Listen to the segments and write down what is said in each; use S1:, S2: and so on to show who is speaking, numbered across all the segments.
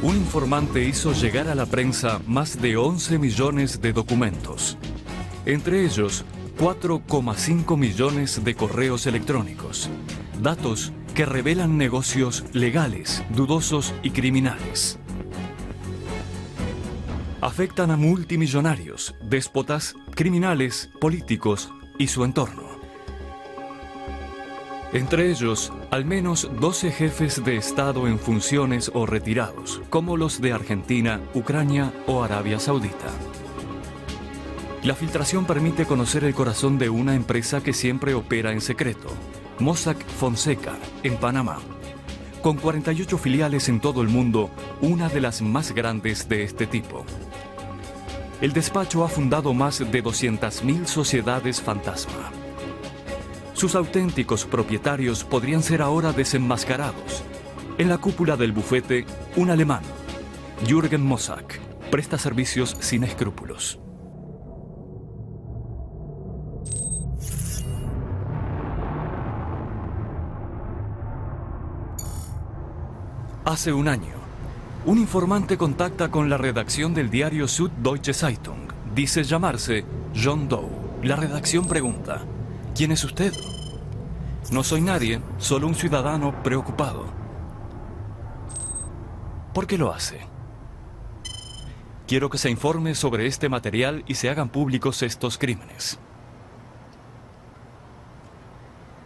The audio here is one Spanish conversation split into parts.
S1: Un informante hizo llegar a la prensa más de 11 millones de documentos. Entre ellos, 4,5 millones de correos electrónicos. Datos que revelan negocios legales, dudosos y criminales. Afectan a multimillonarios, déspotas, criminales, políticos y su entorno. Entre ellos, al menos 12 jefes de Estado en funciones o retirados, como los de Argentina, Ucrania o Arabia Saudita. La filtración permite conocer el corazón de una empresa que siempre opera en secreto, Mossack Fonseca, en Panamá. Con 48 filiales en todo el mundo, una de las más grandes de este tipo. El despacho ha fundado más de 200.000 sociedades fantasma. Sus auténticos propietarios podrían ser ahora desenmascarados. En la cúpula del bufete, un alemán, Jürgen Mossack, presta servicios sin escrúpulos. Hace un año, un informante contacta con la redacción del diario Süddeutsche Zeitung. Dice llamarse John Doe. La redacción pregunta: ¿quién es usted? No soy nadie, solo un ciudadano preocupado. ¿Por qué lo hace? Quiero que se informe sobre este material y se hagan públicos estos crímenes.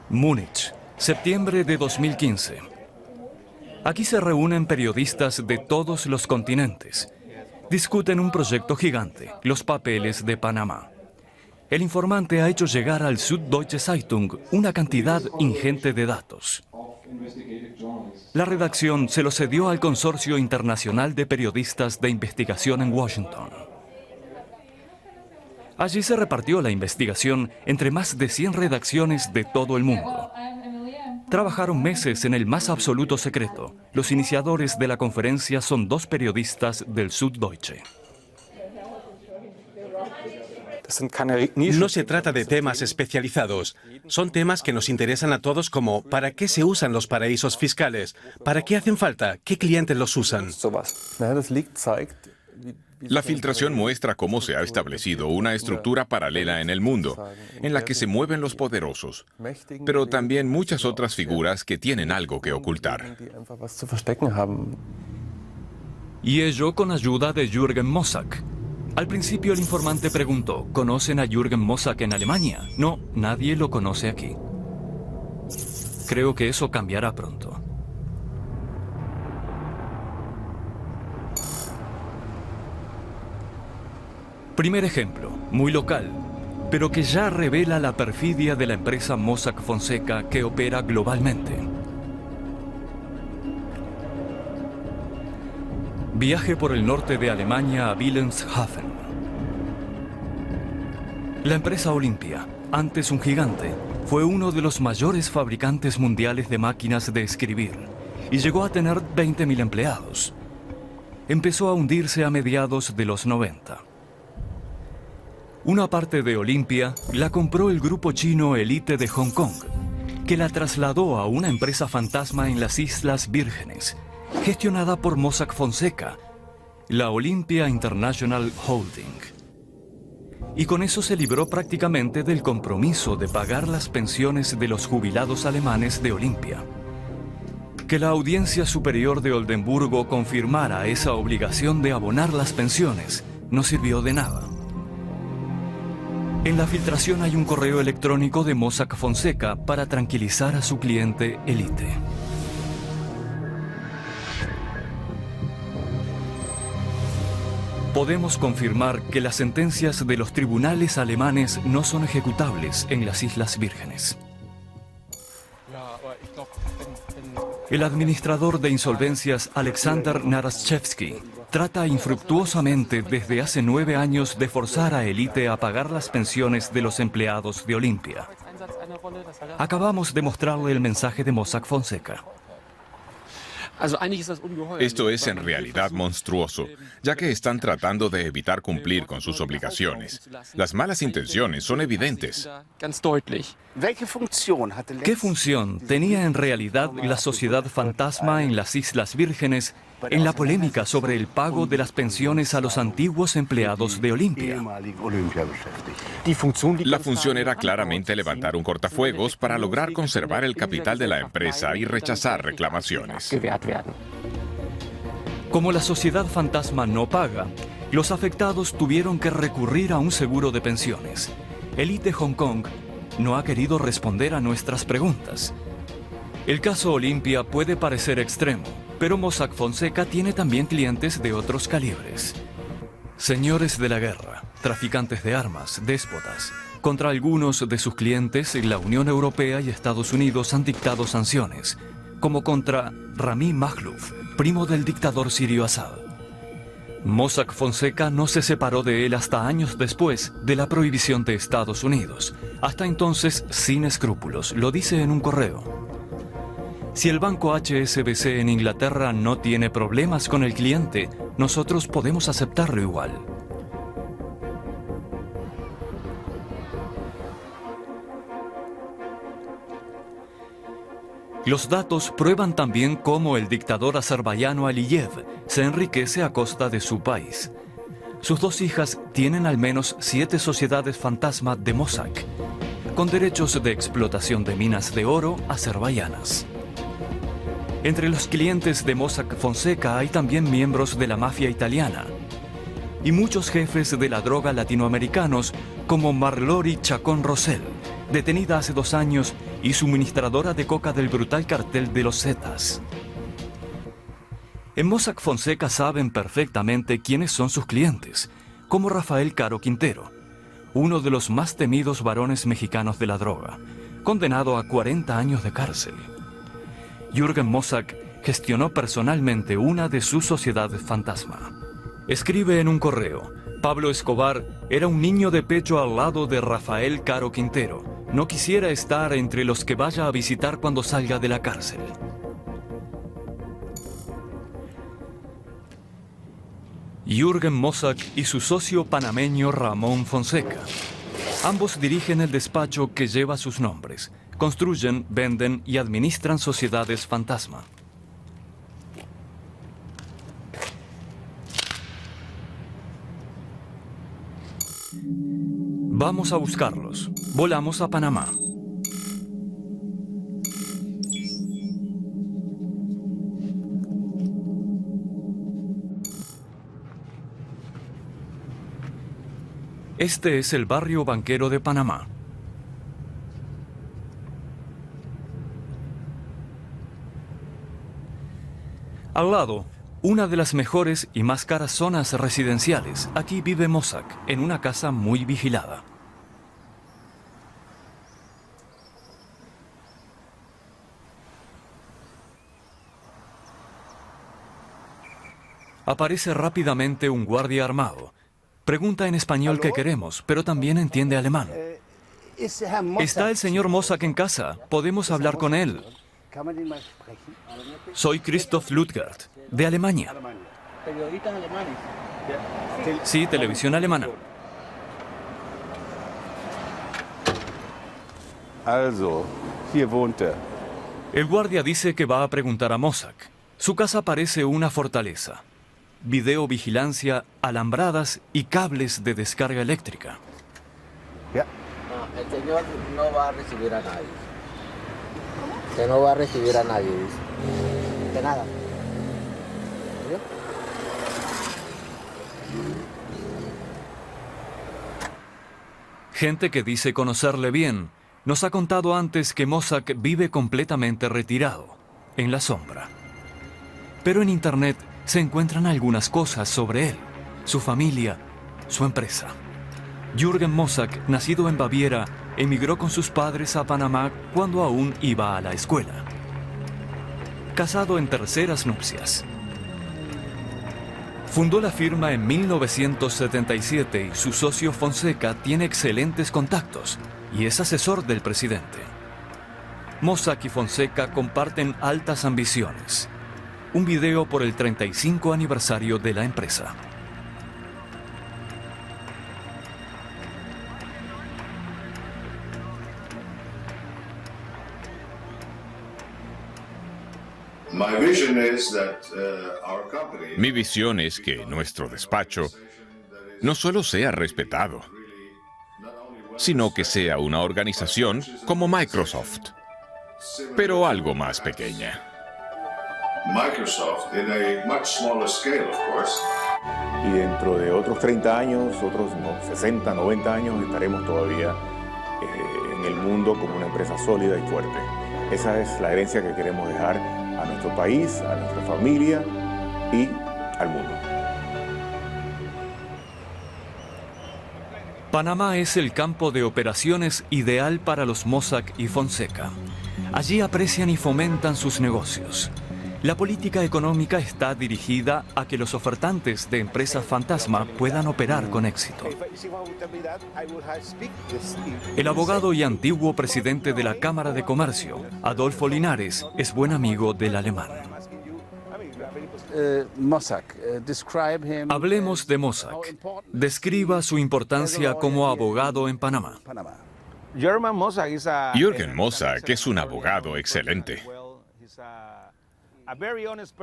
S1: Múnich, septiembre de 2015. Aquí se reúnen periodistas de todos los continentes. Discuten un proyecto gigante, los papeles de Panamá. El informante ha hecho llegar al Süddeutsche Zeitung una cantidad ingente de datos. La redacción se lo cedió al Consorcio Internacional de Periodistas de Investigación en Washington. Allí se repartió la investigación entre más de 100 redacciones de todo el mundo. Trabajaron meses en el más absoluto secreto. Los iniciadores de la conferencia son 2 periodistas del Süddeutsche.
S2: No se trata de temas especializados. Son temas que nos interesan a todos, como ¿para qué se usan los paraísos fiscales? ¿Para qué hacen falta? ¿Qué clientes los usan?
S3: La filtración muestra cómo se ha establecido una estructura paralela en el mundo, en la que se mueven los poderosos, pero también muchas otras figuras que tienen algo que ocultar.
S1: Y ello con ayuda de Jürgen Mossack. Al principio el informante preguntó: ¿conocen a Jürgen Mossack en Alemania? No, nadie lo conoce aquí. Creo que eso cambiará pronto. Primer ejemplo, muy local, pero que ya revela la perfidia de la empresa Mossack Fonseca que opera globalmente. Viaje por el norte de Alemania a Wilhelmshaven. La empresa Olympia, antes un gigante, fue uno de los mayores fabricantes mundiales de máquinas de escribir y llegó a tener 20.000 empleados. Empezó a hundirse a mediados de los 90. Una parte de Olympia la compró el grupo chino Elite de Hong Kong, que la trasladó a una empresa fantasma en las Islas Vírgenes, gestionada por Mossack Fonseca, la Olympia International Holding. Y con eso se libró prácticamente del compromiso de pagar las pensiones de los jubilados alemanes de Olympia. Que la Audiencia Superior de Oldenburgo confirmara esa obligación de abonar las pensiones no sirvió de nada. En la filtración hay un correo electrónico de Mossack Fonseca para tranquilizar a su cliente Elite. Podemos confirmar que las sentencias de los tribunales alemanes no son ejecutables en las Islas Vírgenes. El administrador de insolvencias Alexander Naraschewski trata infructuosamente desde hace 9 años de forzar a Elite a pagar las pensiones de los empleados de Olympia. Acabamos de mostrarle el mensaje de Mossack Fonseca.
S3: Esto es en realidad monstruoso, ya que están tratando de evitar cumplir con sus obligaciones. Las malas intenciones son evidentes.
S1: ¿Qué función tenía en realidad la sociedad fantasma en las Islas Vírgenes en la polémica sobre el pago de las pensiones a los antiguos empleados de Olimpia.
S3: La función era claramente levantar un cortafuegos para lograr conservar el capital de la empresa y rechazar reclamaciones.
S1: Como la sociedad fantasma no paga, los afectados tuvieron que recurrir a un seguro de pensiones. Elite Hong Kong no ha querido responder a nuestras preguntas. El caso Olimpia puede parecer extremo, pero Mossack Fonseca tiene también clientes de otros calibres. Señores de la guerra, traficantes de armas, déspotas. Contra algunos de sus clientes, la Unión Europea y Estados Unidos han dictado sanciones, como contra Rami Makhlouf, primo del dictador sirio Assad. Mossack Fonseca no se separó de él hasta años después de la prohibición de Estados Unidos. Hasta entonces, sin escrúpulos, lo dice en un correo. Si el banco HSBC en Inglaterra no tiene problemas con el cliente, nosotros podemos aceptarlo igual. Los datos prueban también cómo el dictador azerbaiyano Aliyev se enriquece a costa de su país. Sus dos hijas tienen al menos 7 sociedades fantasma de Mossack, con derechos de explotación de minas de oro azerbaiyanas. Entre los clientes de Mossack Fonseca hay también miembros de la mafia italiana y muchos jefes de la droga latinoamericanos como Marlori Chacón Rosell, detenida hace 2 años y suministradora de coca del brutal cartel de los Zetas. En Mossack Fonseca saben perfectamente quiénes son sus clientes, como Rafael Caro Quintero, uno de los más temidos varones mexicanos de la droga, condenado a 40 años de cárcel. Jürgen Mossack gestionó personalmente una de sus sociedades fantasma. Escribe en un correo: Pablo Escobar era un niño de pecho al lado de Rafael Caro Quintero. No quisiera estar entre los que vaya a visitar cuando salga de la cárcel. Jürgen Mossack y su socio panameño Ramón Fonseca. Ambos dirigen el despacho que lleva sus nombres. Construyen, venden y administran sociedades fantasma. Vamos a buscarlos. Volamos a Panamá. Este es el barrio banquero de Panamá. Al lado, una de las mejores y más caras zonas residenciales. Aquí vive Mossack, en una casa muy vigilada. Aparece rápidamente un guardia armado. Pregunta en español qué queremos, pero también entiende alemán. ¿Está el señor Mossack en casa? ¿Podemos hablar con él? Soy Christoph Lutgert, de Alemania.
S4: ¿Periodistas alemanes?
S1: Sí, televisión alemana.
S5: Also, hier wohnt er.
S1: El guardia dice que va a preguntar a Mossack. Su casa parece una fortaleza. Videovigilancia, alambradas y cables de descarga eléctrica.
S5: Ja.
S4: No, el señor no va a recibir a nadie. Que no va a recibir a nadie, dice. De nada. ¿Oye?
S1: Gente que dice conocerle bien nos ha contado antes que Mossack vive completamente retirado, en la sombra. Pero en Internet se encuentran algunas cosas sobre él, su familia, su empresa. Jürgen Mossack, nacido en Baviera, emigró con sus padres a Panamá cuando aún iba a la escuela. Casado en terceras nupcias. Fundó la firma en 1977 y su socio Fonseca tiene excelentes contactos y es asesor del presidente. Mossack y Fonseca comparten altas ambiciones. Un video por el 35 aniversario de la empresa.
S3: Mi visión es que nuestro despacho no solo sea respetado, sino que sea una organización como Microsoft, pero algo más pequeña.
S6: Microsoft in a much smaller scale, of course.
S7: Y dentro de otros 30 años, otros 60, 90 años, estaremos todavía en el mundo como una empresa sólida y fuerte. Esa es la herencia que queremos dejar a nuestro país, a nuestra familia y al mundo.
S1: Panamá es el campo de operaciones ideal para los Mossack y Fonseca. Allí aprecian y fomentan sus negocios. La política económica está dirigida a que los ofertantes de empresas fantasma puedan operar con éxito. El abogado y antiguo presidente de la Cámara de Comercio, Adolfo Linares, es buen amigo del alemán. Hablemos de Mossack. Describa su importancia como abogado en Panamá.
S3: Jürgen Mossack es un abogado excelente.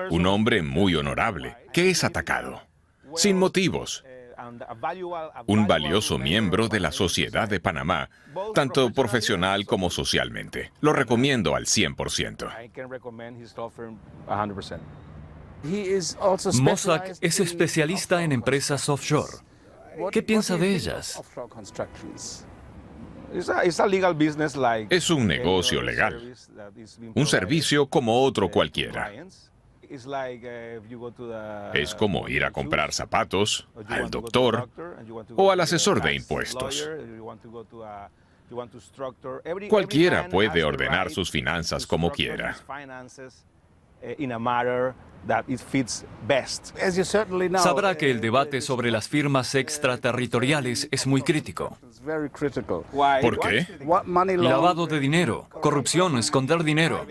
S3: Un hombre muy honorable, que es atacado, sin motivos. Un valioso miembro de la sociedad de Panamá, tanto profesional como socialmente. Lo recomiendo al 100%.
S1: Mossack es especialista en empresas offshore. ¿Qué piensa de ellas?
S3: Es un negocio legal, un servicio como otro cualquiera. Es como ir a comprar zapatos, al doctor o al asesor de impuestos. Cualquiera puede ordenar sus finanzas como quiera.
S1: Sabrá que el debate sobre las firmas extraterritoriales es muy crítico.
S3: ¿Por qué?
S1: Lavado de dinero, corrupción, esconder dinero.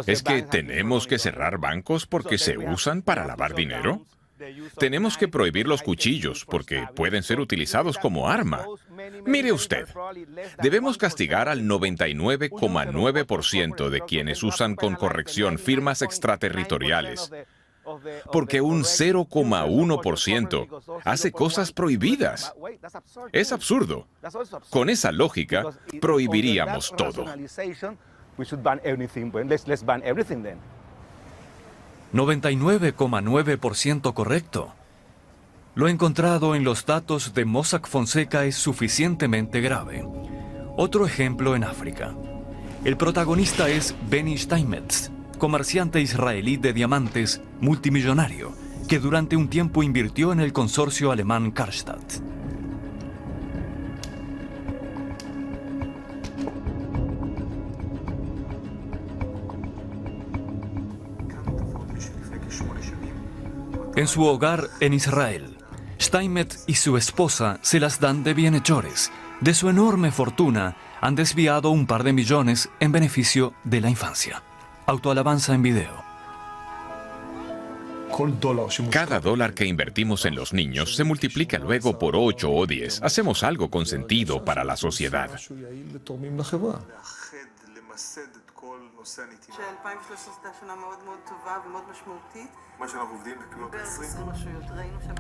S3: ¿Es que tenemos que cerrar bancos porque se usan para lavar dinero? Tenemos que prohibir los cuchillos porque pueden ser utilizados como arma. Mire usted, debemos castigar al 99,9% de quienes usan con corrección firmas extraterritoriales, porque un 0,1% hace cosas prohibidas. Es absurdo. Con esa lógica, prohibiríamos todo.
S1: 99,9% correcto. Lo encontrado en los datos de Mossack Fonseca es suficientemente grave. Otro ejemplo en África. El protagonista es Benny Steinmetz, comerciante israelí de diamantes, multimillonario, que durante un tiempo invirtió en el consorcio alemán Karstadt. En su hogar en Israel, Steinmetz y su esposa se las dan de bienhechores. De su enorme fortuna han desviado un par de millones en beneficio de la infancia. Autoalabanza en video.
S3: Cada dólar que invertimos en los niños se multiplica luego por 8 o 10. Hacemos algo con sentido para la sociedad.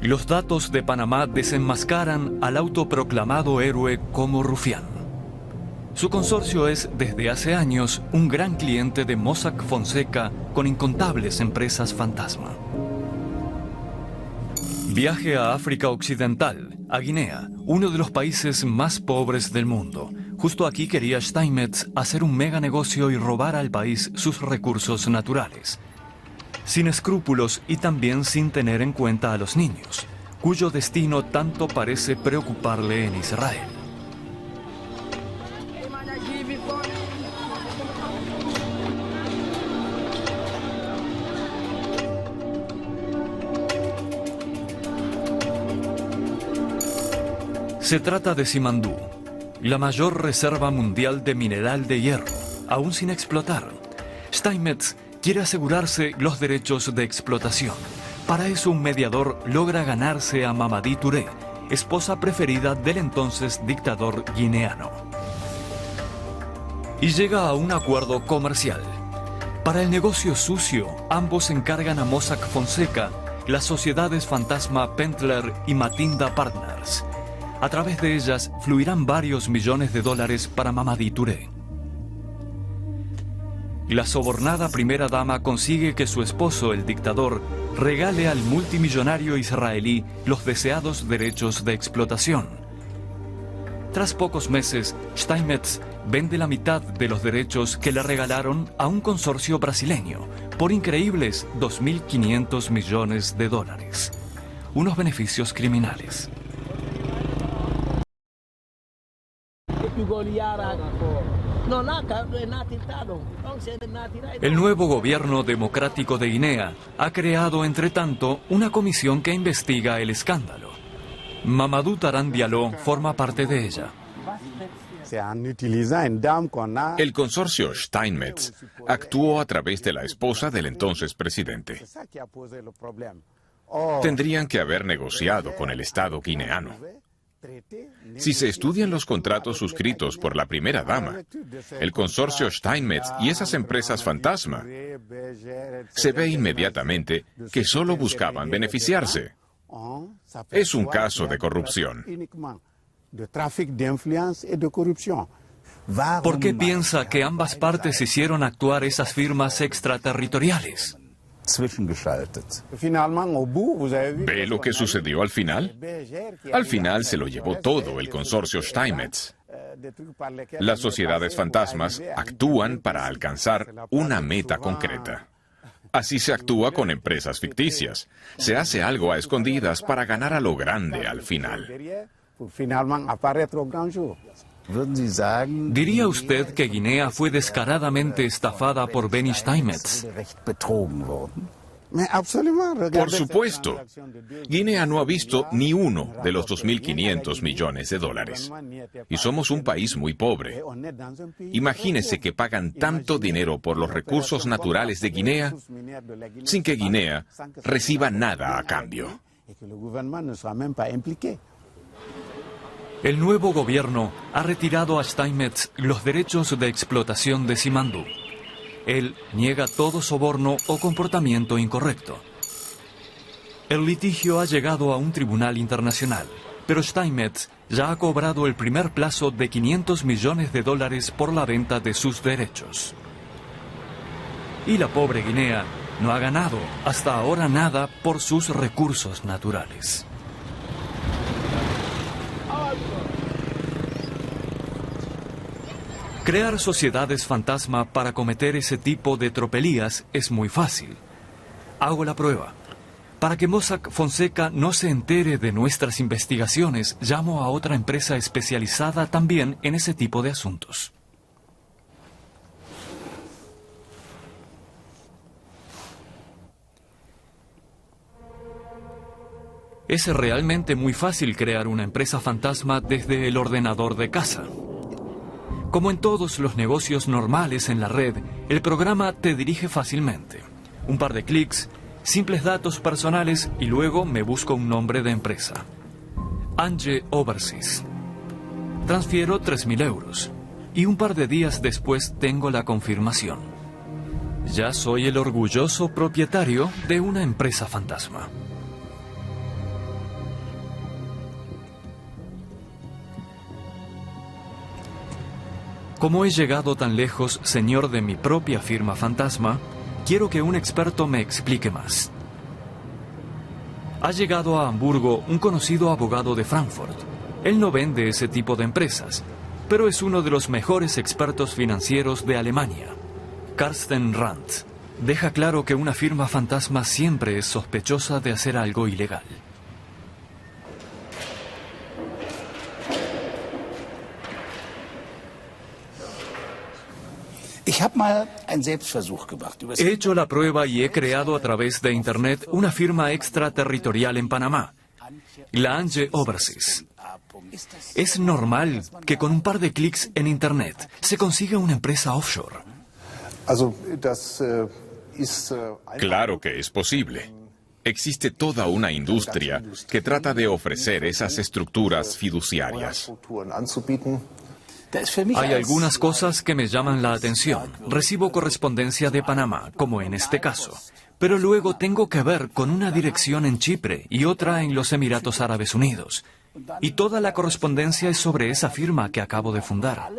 S1: Los datos de Panamá desenmascaran al autoproclamado héroe como rufián. Su consorcio es, desde hace años, un gran cliente de Mossack Fonseca con incontables empresas fantasma. Viaje a África Occidental, a Guinea, uno de los países más pobres del mundo. Justo aquí quería Steinmetz hacer un mega negocio y robar al país sus recursos naturales. Sin escrúpulos y también sin tener en cuenta a los niños, cuyo destino tanto parece preocuparle en Israel. Se trata de Simandú, la mayor reserva mundial de mineral de hierro, aún sin explotar. Steinmetz quiere asegurarse los derechos de explotación. Para eso un mediador logra ganarse a Mamadi Touré, esposa preferida del entonces dictador guineano. y llega a un acuerdo comercial. Para el negocio sucio, ambos encargan a Mossack Fonseca las sociedades fantasma Pentler y Matinda Partners. A través de ellas fluirán varios millones de dólares para Mamadi Touré. La sobornada primera dama consigue que su esposo, el dictador, regale al multimillonario israelí los deseados derechos de explotación. Tras pocos meses, Steinmetz vende la mitad de los derechos que le regalaron a un consorcio brasileño por increíbles 2.500 millones de dólares. Unos beneficios criminales. El nuevo gobierno democrático de Guinea ha creado, entre tanto, una comisión que investiga el escándalo. Mamadou Tarán Diallo forma parte de ella.
S3: El consorcio Steinmetz actuó a través de la esposa del entonces presidente. Tendrían que haber negociado con el Estado guineano. Si se estudian los contratos suscritos por la primera dama, el consorcio Steinmetz y esas empresas fantasma, se ve inmediatamente que solo buscaban beneficiarse. Es un caso de corrupción.
S1: ¿Por qué piensa que ambas partes hicieron actuar esas firmas extraterritoriales?
S3: ¿Ve lo que sucedió al final? Al final se lo llevó todo el consorcio Steinmetz. Las sociedades fantasmas actúan para alcanzar una meta concreta. Así se actúa con empresas ficticias. Se hace algo a escondidas para ganar a lo grande al final.
S1: ¿Diría usted que Guinea fue descaradamente estafada por Benny Steinmetz?
S3: Por supuesto. Guinea no ha visto ni uno de los 2.500 millones de dólares. Y somos un país muy pobre. Imagínese que pagan tanto dinero por los recursos naturales de Guinea sin que Guinea reciba nada a cambio.
S1: El nuevo gobierno ha retirado a Steinmetz los derechos de explotación de Simandou. Él niega todo soborno o comportamiento incorrecto. El litigio ha llegado a un tribunal internacional, pero Steinmetz ya ha cobrado el primer plazo de 500 millones de dólares por la venta de sus derechos. Y la pobre Guinea no ha ganado hasta ahora nada por sus recursos naturales. Crear sociedades fantasma para cometer ese tipo de tropelías es muy fácil. Hago la prueba. Para que Mossack Fonseca no se entere de nuestras investigaciones, llamo a otra empresa especializada también en ese tipo de asuntos. Es realmente muy fácil crear una empresa fantasma desde el ordenador de casa. Como en todos los negocios normales en la red, el programa te dirige fácilmente. Un par de clics, simples datos personales y luego me busco un nombre de empresa. Ange Overseas. Transfiero 3.000 euros y un par de días después tengo la confirmación. Ya soy el orgulloso propietario de una empresa fantasma. Como he llegado tan lejos, señor de mi propia firma fantasma, quiero que un experto me explique más. Ha llegado a Hamburgo un conocido abogado de Frankfurt. Él no vende ese tipo de empresas, pero es uno de los mejores expertos financieros de Alemania. Carsten Randt deja claro que una firma fantasma siempre es sospechosa de hacer algo ilegal. He hecho la prueba y he creado a través de Internet una firma extraterritorial en Panamá, la Ange Overseas. ¿Es normal que con un par de clics en Internet se consiga una empresa offshore?
S3: Claro que es posible. Existe toda una industria que trata de ofrecer esas estructuras fiduciarias.
S1: Hay algunas cosas que me llaman la atención. Recibo correspondencia de Panamá, como en este caso. Pero luego tengo que ver con una dirección en Chipre y otra en los Emiratos Árabes Unidos. Y toda la correspondencia es sobre esa firma que acabo de fundar.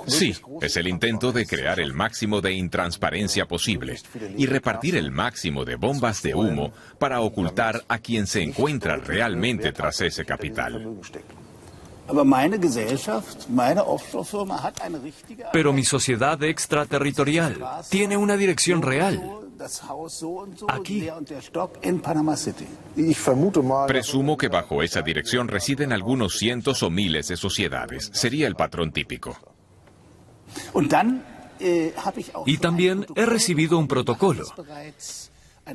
S3: Sí, es el intento de crear el máximo de intransparencia posible y repartir el máximo de bombas de humo para ocultar a quien se encuentra realmente tras ese capital.
S1: Pero mi sociedad extraterritorial tiene una dirección real. Aquí.
S3: Presumo que bajo esa dirección residen algunos cientos o miles de sociedades. Sería el patrón típico.
S1: Y también he recibido un protocolo.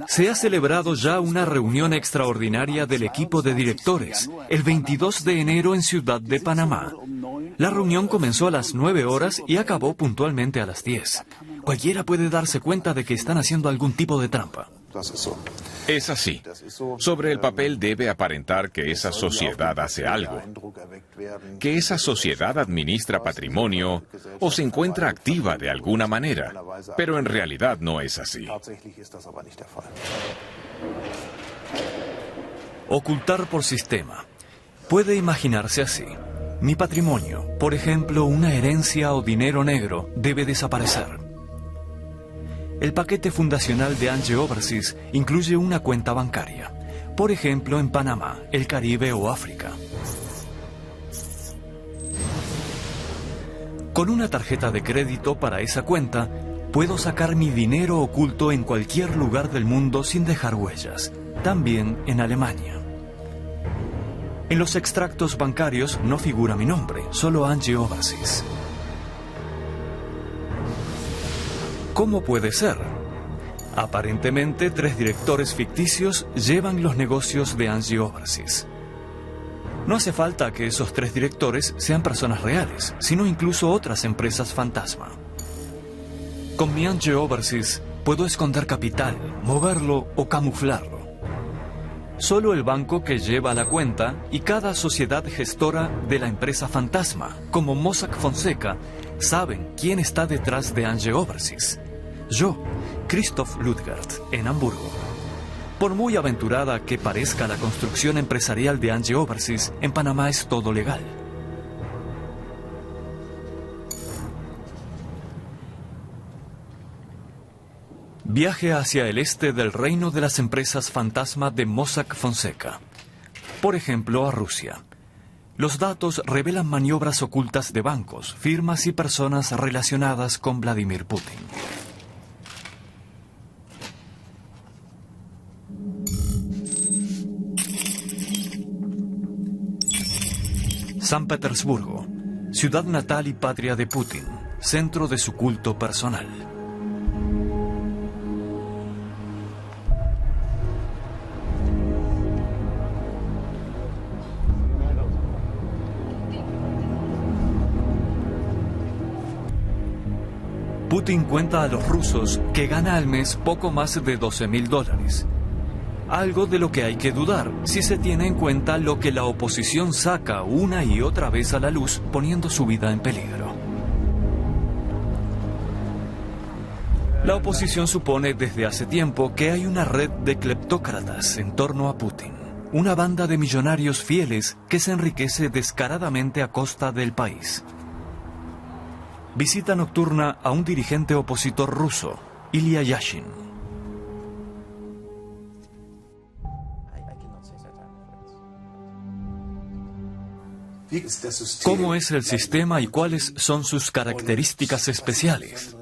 S1: Se ha celebrado ya una reunión extraordinaria del equipo de directores, el 22 de enero en Ciudad de Panamá. La reunión comenzó a las 9 horas y acabó puntualmente a las 10. Cualquiera puede darse cuenta de que están haciendo algún tipo de trampa.
S3: Es así. Sobre el papel debe aparentar que esa sociedad hace algo, que esa sociedad administra patrimonio o se encuentra activa de alguna manera, pero en realidad no es así.
S1: Ocultar por sistema. Puede imaginarse así. Mi patrimonio, por ejemplo, una herencia o dinero negro, debe desaparecer. El paquete fundacional de Angie Overseas incluye una cuenta bancaria, por ejemplo en Panamá, el Caribe o África. Con una tarjeta de crédito para esa cuenta, puedo sacar mi dinero oculto en cualquier lugar del mundo sin dejar huellas, también en Alemania. En los extractos bancarios no figura mi nombre, solo Angie Overseas. ¿Cómo puede ser? Aparentemente, 3 directores ficticios llevan los negocios de Angie Overseas. No hace falta que esos 3 directores sean personas reales, sino incluso otras empresas fantasma. Con mi Angie Overseas puedo esconder capital, moverlo o camuflarlo. Solo el banco que lleva la cuenta y cada sociedad gestora de la empresa fantasma, como Mossack Fonseca, saben quién está detrás de Angie Overseas. Yo, Christoph Ludgert, en Hamburgo. Por muy aventurada que parezca la construcción empresarial de Angie Overseas, en Panamá es todo legal. Viaje hacia el este del reino de las empresas fantasma de Mossack Fonseca. Por ejemplo, a Rusia. Los datos revelan maniobras ocultas de bancos, firmas y personas relacionadas con Vladimir Putin. San Petersburgo, ciudad natal y patria de Putin, centro de su culto personal. Putin cuenta a los rusos que gana al mes poco más de $12.000. Algo de lo que hay que dudar si se tiene en cuenta lo que la oposición saca una y otra vez a la luz poniendo su vida en peligro. La oposición supone desde hace tiempo que hay una red de cleptócratas en torno a Putin, una banda de millonarios fieles que se enriquece descaradamente a costa del país. Visita nocturna a un dirigente opositor ruso, Ilya Yashin. ¿Cómo es el sistema y cuáles son sus características especiales?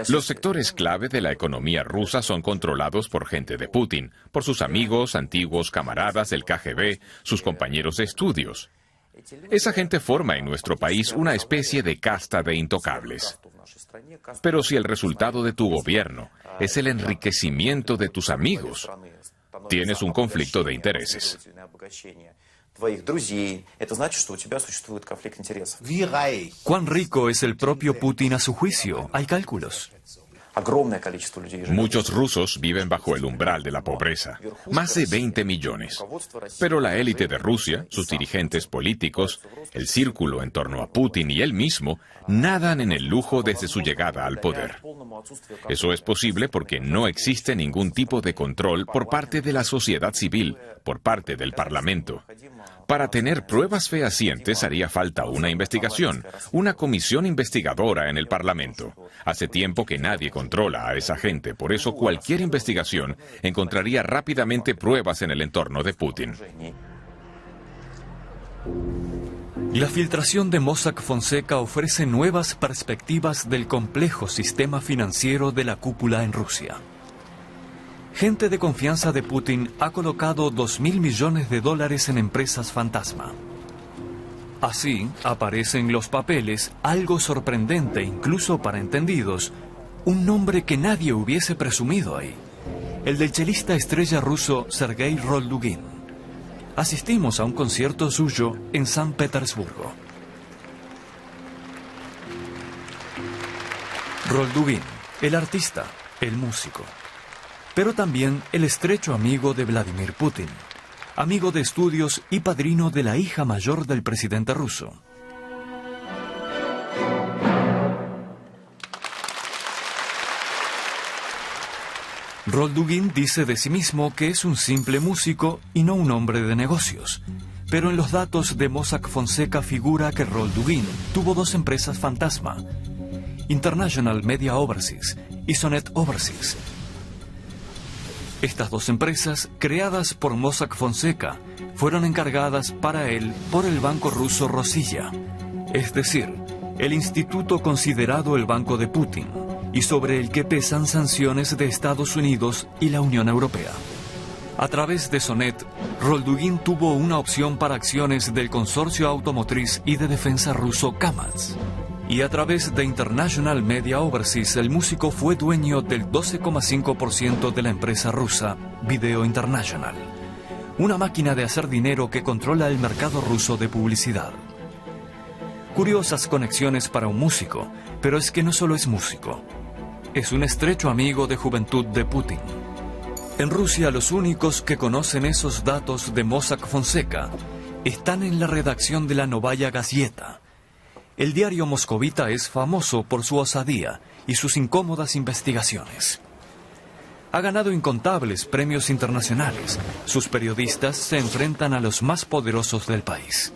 S3: Los sectores clave de la economía rusa son controlados por gente de Putin, por sus amigos, antiguos camaradas del KGB, sus compañeros de estudios. Esa gente forma en nuestro país una especie de casta de intocables. Pero si el resultado de tu gobierno es el enriquecimiento de tus amigos, tienes un conflicto de intereses.
S1: ¿Cuán rico es el propio Putin a su juicio? Hay cálculos.
S3: Muchos rusos viven bajo el umbral de la pobreza, más de 20 millones. Pero la élite de Rusia, sus dirigentes políticos, el círculo en torno a Putin y él mismo, nadan en el lujo desde su llegada al poder. Eso es posible porque no existe ningún tipo de control por parte de la sociedad civil, por parte del Parlamento. Para tener pruebas fehacientes haría falta una investigación, una comisión investigadora en el Parlamento. Hace tiempo que nadie controla a esa gente, por eso cualquier investigación encontraría rápidamente pruebas en el entorno de Putin.
S1: La filtración de Mossack Fonseca ofrece nuevas perspectivas del complejo sistema financiero de la cúpula en Rusia. Gente de confianza de Putin ha colocado $2.000 millones en empresas fantasma. Así, aparece en los papeles algo sorprendente incluso para entendidos, un nombre que nadie hubiese presumido ahí, el del chelista estrella ruso Sergei Roldugin. Asistimos a un concierto suyo en San Petersburgo. Roldugin, el artista, el músico, pero también el estrecho amigo de Vladimir Putin, amigo de estudios y padrino de la hija mayor del presidente ruso. Roldugin dice de sí mismo que es un simple músico y no un hombre de negocios, pero en los datos de Mossack Fonseca figura que Roldugin tuvo dos empresas fantasma, International Media Overseas y Sonet Overseas. Estas dos empresas, creadas por Mossack Fonseca, fueron encargadas para él por el banco ruso Rossiya, es decir, el instituto considerado el banco de Putin, y sobre el que pesan sanciones de Estados Unidos y la Unión Europea. A través de Sonet, Roldugin tuvo una opción para acciones del consorcio automotriz y de defensa ruso KAMAZ. Y a través de International Media Overseas, el músico fue dueño del 12,5% de la empresa rusa Video International, una máquina de hacer dinero que controla el mercado ruso de publicidad. Curiosas conexiones para un músico, pero es que no solo es músico, es un estrecho amigo de juventud de Putin. En Rusia, los únicos que conocen esos datos de Mossack Fonseca están en la redacción de la Novaya Gazeta. El diario moscovita es famoso por su osadía y sus incómodas investigaciones. Ha ganado incontables premios internacionales. Sus periodistas se enfrentan a los más poderosos del país.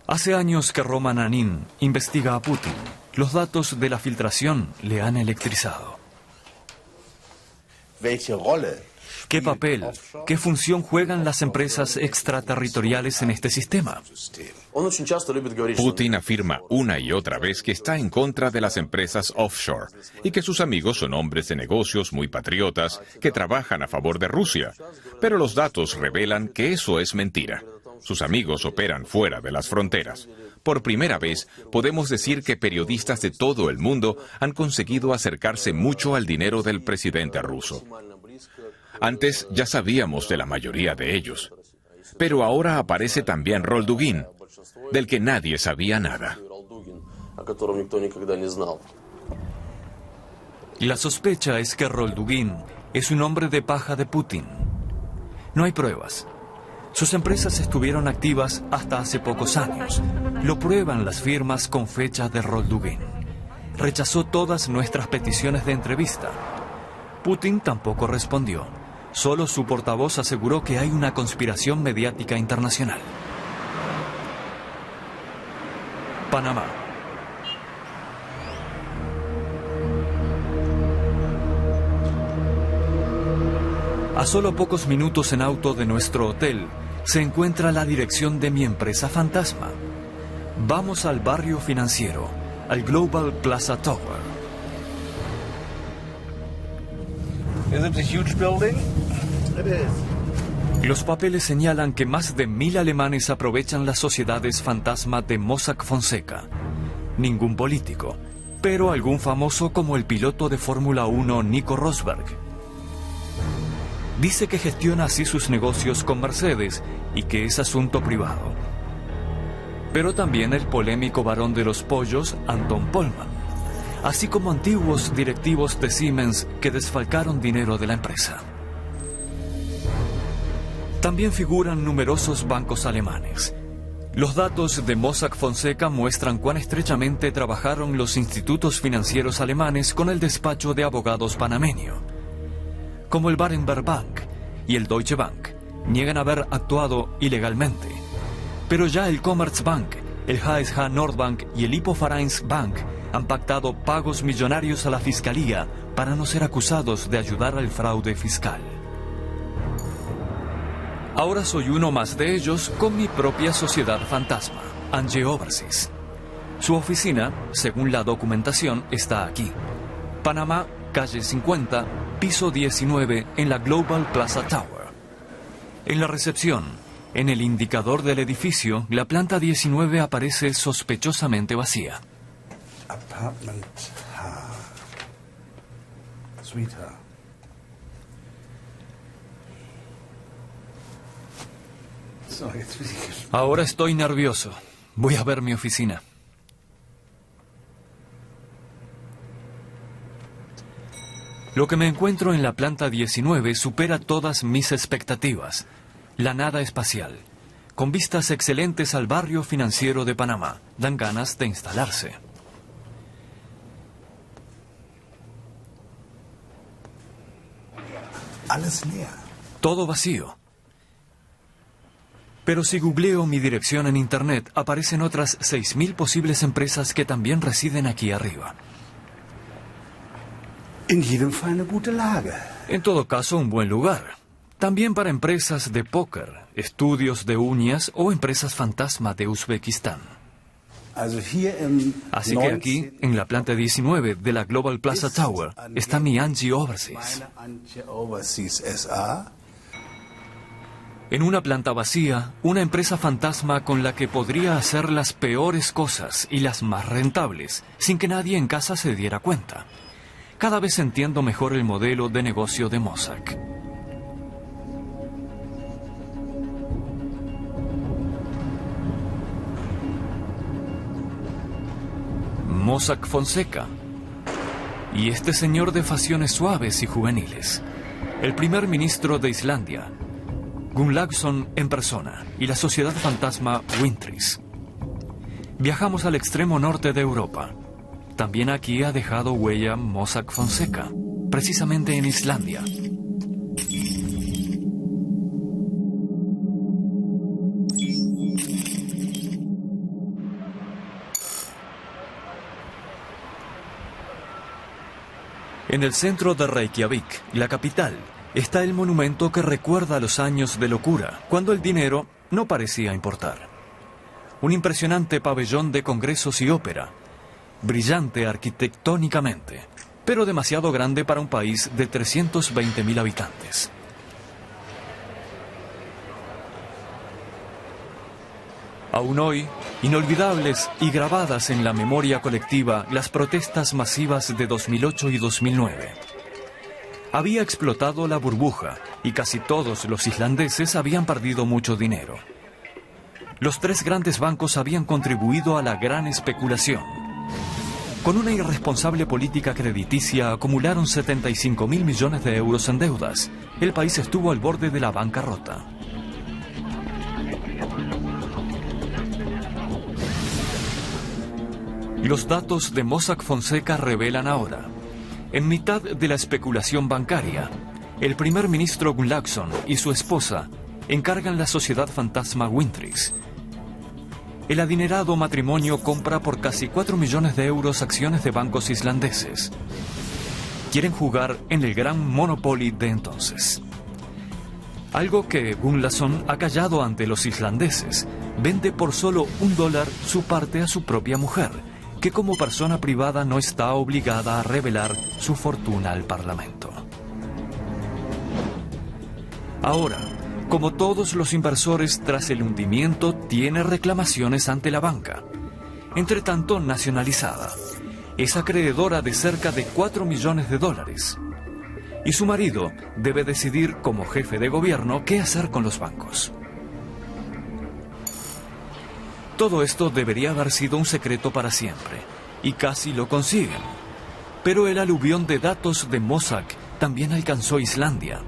S1: Hace años que Roman Anin investiga a Putin. Los datos de la filtración le han electrizado. ¿Qué papel, qué función juegan las empresas extraterritoriales en este sistema?
S3: Putin afirma una y otra vez que está en contra de las empresas offshore y que sus amigos son hombres de negocios muy patriotas que trabajan a favor de Rusia. Pero los datos revelan que eso es mentira. Sus amigos operan fuera de las fronteras. Por primera vez, podemos decir que periodistas de todo el mundo han conseguido acercarse mucho al dinero del presidente ruso. Antes ya sabíamos de la mayoría de ellos. Pero ahora aparece también Roldugin, del que nadie sabía nada.
S1: La sospecha es que Roldugin es un hombre de paja de Putin. No hay pruebas. Sus empresas estuvieron activas hasta hace pocos años. Lo prueban las firmas con fecha de Roldugin. Rechazó todas nuestras peticiones de entrevista. Putin tampoco respondió. Solo su portavoz aseguró que hay una conspiración mediática internacional. Panamá. A solo pocos minutos en auto de nuestro hotel, se encuentra la dirección de mi empresa fantasma. Vamos al barrio financiero, al Global Plaza Tower. Los papeles señalan que más de 1.000 alemanes aprovechan las sociedades fantasma de Mossack Fonseca. Ningún político, pero algún famoso como el piloto de Fórmula 1 Nico Rosberg. Dice que gestiona así sus negocios con Mercedes y que es asunto privado. Pero también el polémico varón de los pollos, Anton Pollmann, así como antiguos directivos de Siemens que desfalcaron dinero de la empresa. También figuran numerosos bancos alemanes. Los datos de Mossack Fonseca muestran cuán estrechamente trabajaron los institutos financieros alemanes con el despacho de abogados panameño. Como el Baden-Württemberg Bank y el Deutsche Bank, niegan haber actuado ilegalmente. Pero ya el Commerzbank, el HSH Nordbank y el Hypovereinsbank han pactado pagos millonarios a la fiscalía para no ser acusados de ayudar al fraude fiscal. Ahora soy uno más de ellos con mi propia sociedad fantasma, Angie Overseas. Su oficina, según la documentación, está aquí. Panamá, calle 50, piso 19, en la Global Plaza Tower. En la recepción, en el indicador del edificio, la planta 19 aparece sospechosamente vacía.
S8: Apartment H. Sweetheart.
S1: Ahora estoy nervioso. Voy a ver mi oficina. Lo que me encuentro en la planta 19 supera todas mis expectativas. La nada espacial, con vistas excelentes al barrio financiero de Panamá. Dan ganas de instalarse. Todo vacío. Pero si googleo mi dirección en internet, aparecen otras 6.000 posibles empresas que también residen aquí arriba. En todo caso, un buen lugar. También para empresas de póker, estudios de uñas o empresas fantasma de Uzbekistán. Así que aquí, en la planta 19 de la Global Plaza Tower, está mi Angie Overseas. En una planta vacía, una empresa fantasma con la que podría hacer las peores cosas y las más rentables, sin que nadie en casa se diera cuenta. Cada vez entiendo mejor el modelo de negocio de Mossack. Mossack Fonseca. Y este señor de facciones suaves y juveniles. El primer ministro de Islandia, Gunnlaugsson en persona, y la sociedad fantasma Wintris. Viajamos al extremo norte de Europa. También aquí ha dejado huella Mossack Fonseca, precisamente en Islandia. En el centro de Reykjavik, la capital, está el monumento que recuerda los años de locura, cuando el dinero no parecía importar. Un impresionante pabellón de congresos y ópera, brillante arquitectónicamente, pero demasiado grande para un país de 320.000 habitantes. Aún hoy, inolvidables y grabadas en la memoria colectiva las protestas masivas de 2008 y 2009. Había explotado la burbuja y casi todos los islandeses habían perdido mucho dinero. Los tres grandes bancos habían contribuido a la gran especulación. Con una irresponsable política crediticia acumularon 75.000 millones de euros en deudas. El país estuvo al borde de la bancarrota. Los datos de Mossack Fonseca revelan ahora: en mitad de la especulación bancaria, el primer ministro Gunnlaugsson y su esposa encargan la sociedad fantasma Wintris. El adinerado matrimonio compra por casi 4 millones de euros acciones de bancos islandeses. Quieren jugar en el gran Monopoly de entonces. Algo que Gunnlaugsson ha callado ante los islandeses. Vende por solo $1 su parte a su propia mujer, que como persona privada no está obligada a revelar su fortuna al Parlamento. Ahora, como todos los inversores tras el hundimiento, tiene reclamaciones ante la banca. Entretanto, nacionalizada. Es acreedora de cerca de $4 millones. Y su marido debe decidir como jefe de gobierno qué hacer con los bancos. Todo esto debería haber sido un secreto para siempre, y casi lo consiguen. Pero el aluvión de datos de Mossack también alcanzó Islandia.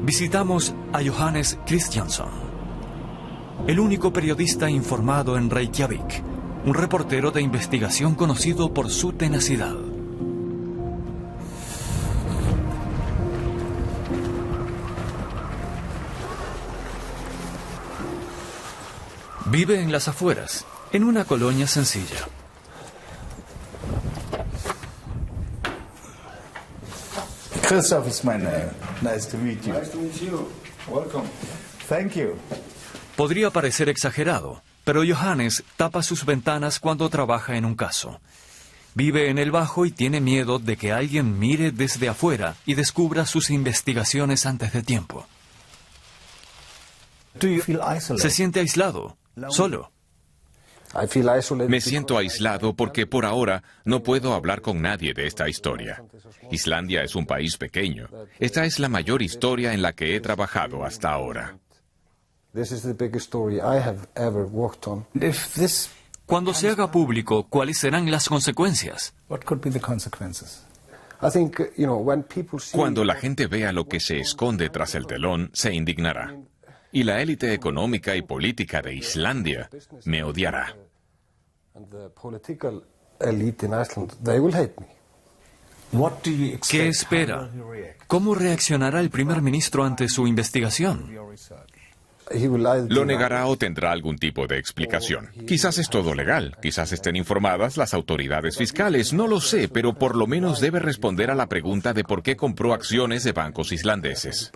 S1: Visitamos a Johannes Kristjansson, el único periodista informado en Reykjavik, un reportero de investigación conocido por su tenacidad. Vive en las afueras, en una colonia sencilla.
S8: Christoph is my name. Nice to meet you. Nice to meet you. Welcome. Thank you.
S1: Podría parecer exagerado, pero Johannes tapa sus ventanas cuando trabaja en un caso. Vive en el bajo y tiene miedo de que alguien mire desde afuera y descubra sus investigaciones antes de tiempo.
S8: Do you feel isolated?
S1: Se siente aislado, solo.
S3: Me siento aislado porque por ahora no puedo hablar con nadie de esta historia. Islandia es un país pequeño. Esta es la mayor historia en la que he trabajado hasta ahora.
S8: If this,
S1: Cuando se haga público, ¿cuáles serán las consecuencias?
S8: what could be the consequences?
S3: Cuando la gente vea lo que se esconde tras el telón, se indignará. Y la élite económica y política de Islandia me odiará.
S8: What do you expect?
S1: ¿Qué espera?
S8: How will he react?
S1: ¿Cómo reaccionará el primer ministro ante su investigación?
S8: Your research.
S3: Lo negará o tendrá algún tipo de explicación. Quizás es todo legal, quizás estén informadas las autoridades fiscales, no lo sé, pero por lo menos debe responder a la pregunta de por qué compró acciones de bancos islandeses.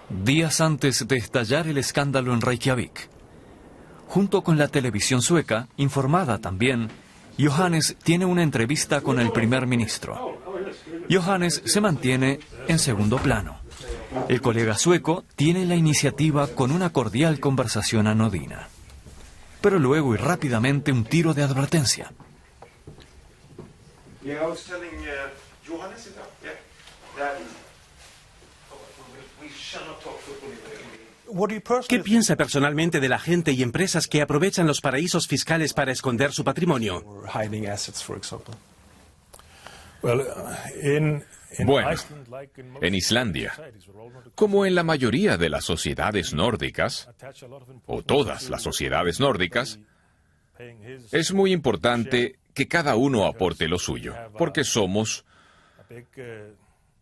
S1: Días antes de estallar el escándalo en Reykjavik, junto con la televisión sueca, informada también, Johannes tiene una entrevista con el primer ministro. Johannes se mantiene en segundo plano. El colega sueco tiene la iniciativa con una cordial conversación anodina. Pero luego y rápidamente un tiro de advertencia.
S8: What do you personally
S2: ¿Qué piensa personalmente de la gente y empresas que aprovechan los paraísos fiscales para esconder su patrimonio?
S8: or hiding assets, for example?
S3: Bueno, en Islandia, como en la mayoría de las sociedades nórdicas, o todas las sociedades nórdicas, es muy importante que cada uno aporte lo suyo, porque somos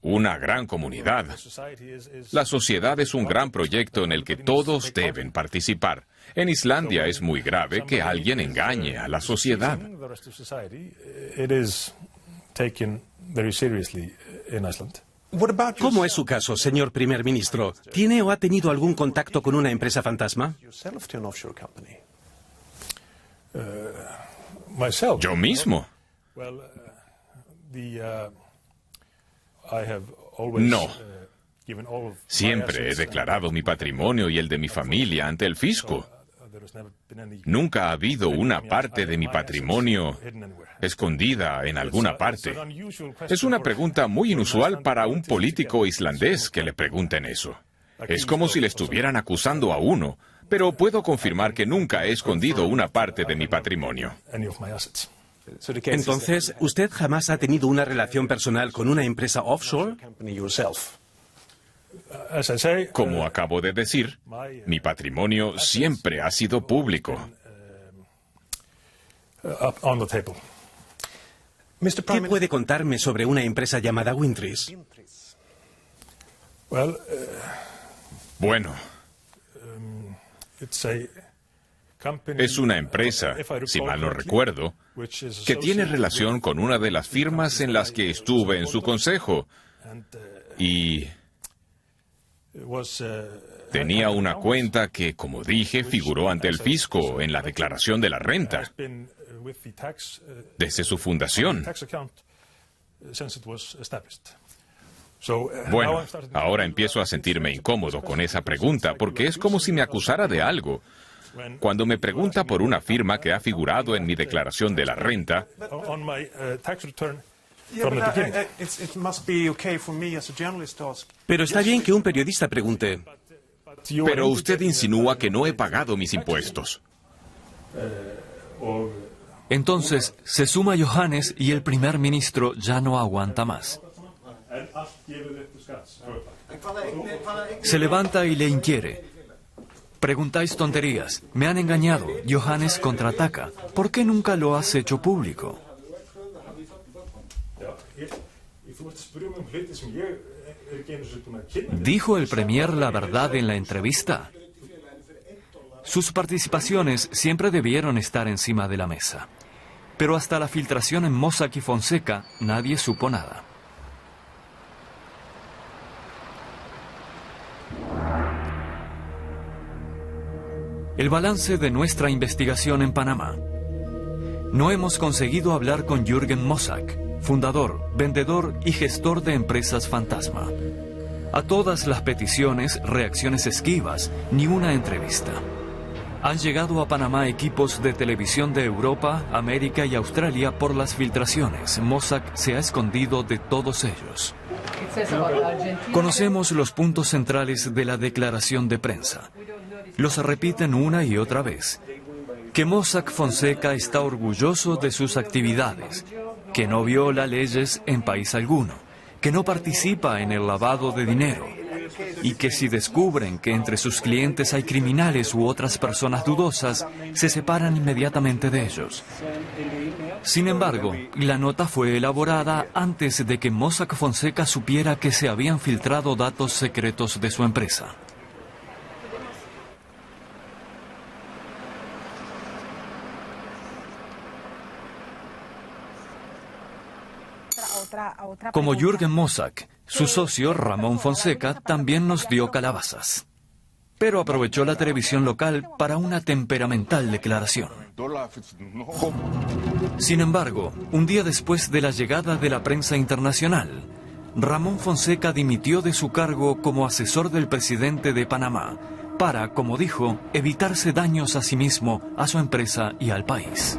S3: una gran comunidad. La sociedad es un gran proyecto en el que todos deben participar. En Islandia es muy grave que alguien engañe a la sociedad.
S8: What about
S2: ¿Cómo es su caso, señor primer ministro? ¿Tiene o ha tenido algún contacto con una empresa fantasma?
S8: yourself to an offshore company?
S3: Yo mismo. No. Siempre he declarado mi patrimonio y el de mi familia ante el fisco. Nunca ha habido una parte de mi patrimonio escondida en alguna parte. Es una pregunta muy inusual para un político islandés que le pregunten eso. Es como si le estuvieran acusando a uno, pero puedo confirmar que nunca he escondido una parte de mi patrimonio.
S2: Entonces, ¿usted jamás ha tenido una relación personal con una empresa offshore?
S3: Como acabo de decir, mi patrimonio siempre ha sido público.
S2: ¿Qué puede contarme sobre una empresa llamada Wintris?
S3: Bueno, es una empresa, si mal no recuerdo, que tiene relación con una de las firmas en las que estuve en su consejo y tenía una cuenta que, como dije, figuró ante el fisco en la declaración de la renta desde su fundación. Bueno, ahora empiezo a sentirme incómodo con esa pregunta porque es como si me acusara de algo. Cuando me pregunta por una firma que ha figurado en mi declaración de la renta,
S2: Pero está bien que un periodista pregunte.
S3: pero usted insinúa que no he pagado mis impuestos.
S1: Entonces se suma Johannes y el primer ministro ya no aguanta más. Se levanta y le inquiere. Preguntáis tonterías. Me han engañado. Johannes contraataca. ¿Por qué nunca lo has hecho público? ¿Dijo el premier la verdad en la entrevista? Sus participaciones siempre debieron estar encima de la mesa. Pero hasta la filtración en Mossack y Fonseca, nadie supo nada. El balance de nuestra investigación en Panamá. No hemos conseguido hablar con Jürgen Mossack, fundador, vendedor y gestor de empresas fantasma. A todas las peticiones, reacciones esquivas, ni una entrevista. Han llegado a Panamá equipos de televisión de Europa, América y Australia por las filtraciones. Mossack se ha escondido de todos ellos. Conocemos los puntos centrales de la declaración de prensa. Los repiten una y otra vez. Que Mossack Fonseca está orgulloso de sus actividades, que no viola leyes en país alguno, que no participa en el lavado de dinero, y que si descubren que entre sus clientes hay criminales u otras personas dudosas, se separan inmediatamente de ellos. Sin embargo, la nota fue elaborada antes de que Mossack Fonseca supiera que se habían filtrado datos secretos de su empresa. Como Jürgen Mossack, su socio Ramón Fonseca también nos dio calabazas. Pero aprovechó la televisión local para una temperamental declaración. Sin embargo, un día después de la llegada de la prensa internacional, Ramón Fonseca dimitió de su cargo como asesor del presidente de Panamá para, como dijo, evitarse daños a sí mismo, a su empresa y al país.